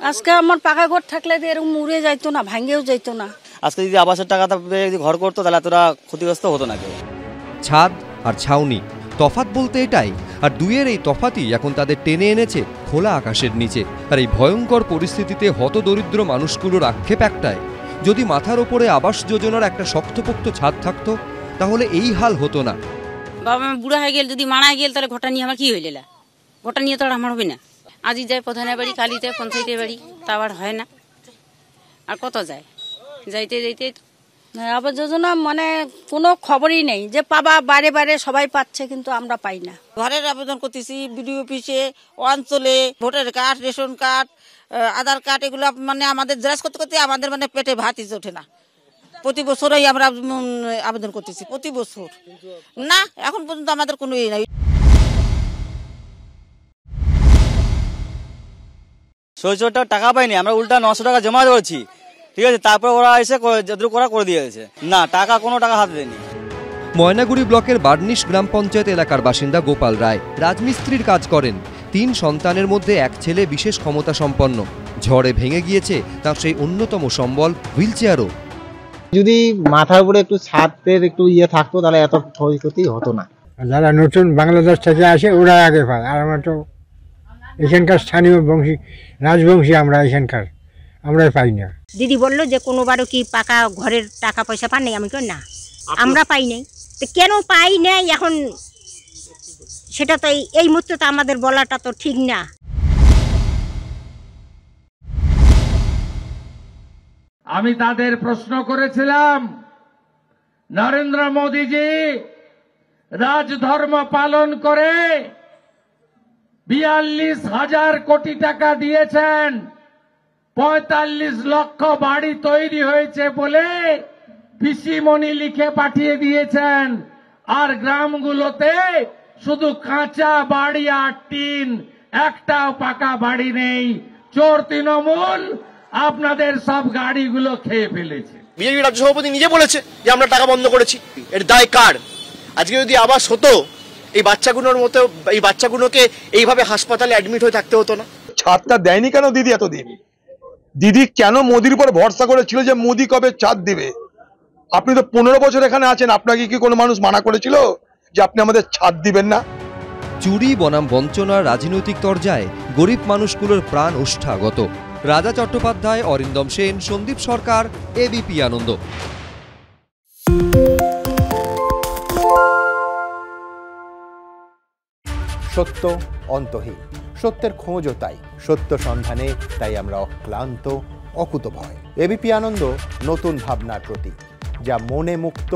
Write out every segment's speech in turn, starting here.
আজকে আমার পাকা ঘর থাকলে এরকম উড়ে যাইতো না, ভাঙেও যাইতো না। আজকে যদি আবাসের টাকা যদি ঘর করতো তাহলে এতটা ক্ষতিগ্রস্ত হতো না কেউ। ছাদ আর ছাউনি, তফাৎ বলতে এটাই। আর দুইয়ের এই তফাতই এখন তাদের টেনে এনেছে খোলা আকাশের নিচে। আর এই ভয়ঙ্কর পরিস্থিতিতে হতদরিদ্র মানুষগুলোর আক্ষেপ একটাই, যদি মাথার ওপরে আবাস যোজনার একটা শক্তপোক্ত ছাদ থাকতো তাহলে এই হাল হতো না। বাবা বুড়া হয়ে গেল, যদি মারা গেল তাহলে ঘটা নিয়ে আমার কি হইল? ঘটা নিয়ে তো আর আমার হবে না। আজই যায় প্রধানের বাড়ি, কালি যায় পঞ্চায়েতের বাড়ি, তা আবার হয় না। আর কত যায়, যাইতে যাইতে আবাস যোজনা মানে কোনো খবরই নেই যে পাবা, বাইরে বাইরে সবাই পাচ্ছে কিন্তু আমরা পাই না। ঘরের আবেদন করতেছি বিডিও অফিসে, অঞ্চলে, ভোটার কার্ড, রেশন কার্ড, আধার কার্ড, এগুলো মানে আমাদের জেরাস করতে করতে আমাদের মানে পেটে ভাতই ওঠে না। প্রতি বছরই আমরা আবেদন করতেছি, প্রতি বছর না, এখন পর্যন্ত আমাদের কোনো ইয়ে নাই। শৈশবটা টাকা পাইনি, আমরা উল্টা 900 টাকা জমা করেছি, ঠিক আছে, তারপর ওরা এসে যতটুকু করা করে দিয়েছে, না টাকা কোনো টাকা হাতে দেয়নি। ময়নাগুড়ি ব্লকের বার্নিশ গ্রাম পঞ্চায়েত এলাকার বাসিন্দা গোপাল রায় রাজমিস্ত্রির কাজ করেন। 3 সন্তানের মধ্যে এক ছেলে বিশেষ ক্ষমতা সম্পন্ন। ঝড়ে ভেঙে গিয়েছে তার সেই অন্যতম সম্বল হুইল চেয়ারও। যদি মাথার উপরে একটু ছাদের একটু ইয়ে থাকতো তাহলে এত ক্ষয়ক্ষতি হতো না। যারা নতুন বাংলাদেশ থেকে আসে ওরা আগে পায়, আর আমরা তো এখানকার স্থানীয় বংশী, রাজবংশী, আমরা এখানকার, আমরা পাই না। দিদি বললো যে কোনোবারও কি পাকা ঘরের টাকা পয়সা পান নাই? আমি তো না, আমরা পাই নাই। তো কেন পাই নাই এখন সেটা তো এই মুহূর্তে তো আমাদের বলাটা তো ঠিক না। আমি তাদের প্রশ্ন করেছিলাম, নরেন্দ্র মোদীজি রাজধর্ম পালন করে 42,000 কোটি টাকা দিয়েছেন, 45 লক্ষ বাড়ি তৈরি হয়েছে বলে পিসিমণি লিখে পাঠিয়ে দিয়েছেন, আর গ্রামগুলোতে শুধু কাঁচা বাড়ি আর টিন, একটাও পাকা বাড়ি নেই। চোর তৃণমূল আপনাদের সব গাড়িগুলো খেয়ে ফেলেছে। বিজেপি রাজ্য সভাপতি নিজে বলেছে যে আমরা টাকা বন্ধ করেছি, এর দায় কার? আজকে যদি আবাস হতো, এই বাচ্চাগুলোর মতো এই বাচ্চাগুলোকে এইভাবে হাসপাতালে অ্যাডমিট হয়ে থাকতে হতো না। ছাদটা দেয়নি কেন দিদি এতদিন? দিদি কেন মোদির উপর ভরসা করেছিল যে মোদি কবে ছাদ দিবে? আপনি তো 15 বছর এখানে আছেন, আপনাকে কি কোনো মানুষ মানা করেছিল যে আপনি আমাদের ছাদ দিবেন না? চুরি বনাম বঞ্চনার রাজনৈতিক তরজায় গরিব মানুষগুলোর প্রাণ ওষ্ঠাগত। রাজা চট্টোপাধ্যায়, অরিন্দম সেন, সন্দীপ সরকার, এবিপি আনন্দ। সত্য অন্তহীন, সত্যের খোঁজও তাই, সত্য সন্ধানে তাই আমরা অক্লান্ত, অকুতভয়। এবিপি আনন্দ নতুন ভাবনার প্রতীক, যা মনে মুক্ত,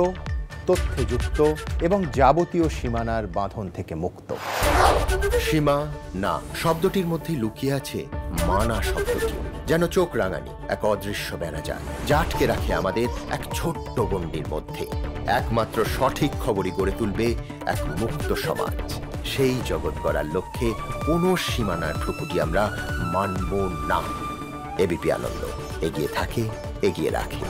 তথ্যে যুক্ত এবং যাবতীয় সীমানার বাঁধন থেকে মুক্ত। সীমা না শব্দটির মধ্যে লুকিয়ে আছে মানা শব্দটি, যেন চোখ রাঙানি এক অদৃশ্য ব্যানাজার, যা আটকে রাখে আমাদের এক ছোট্ট গণ্ডির মধ্যে। একমাত্র সঠিক খবরই গড়ে তুলবে এক মুক্ত সমাজ। সেই জগৎ গড়ার লক্ষ্যে কোনো সীমানার ঠুকুটি আমরা মানব না। এবিপি আনন্দ এগিয়ে থাকে, এগিয়ে রাখে।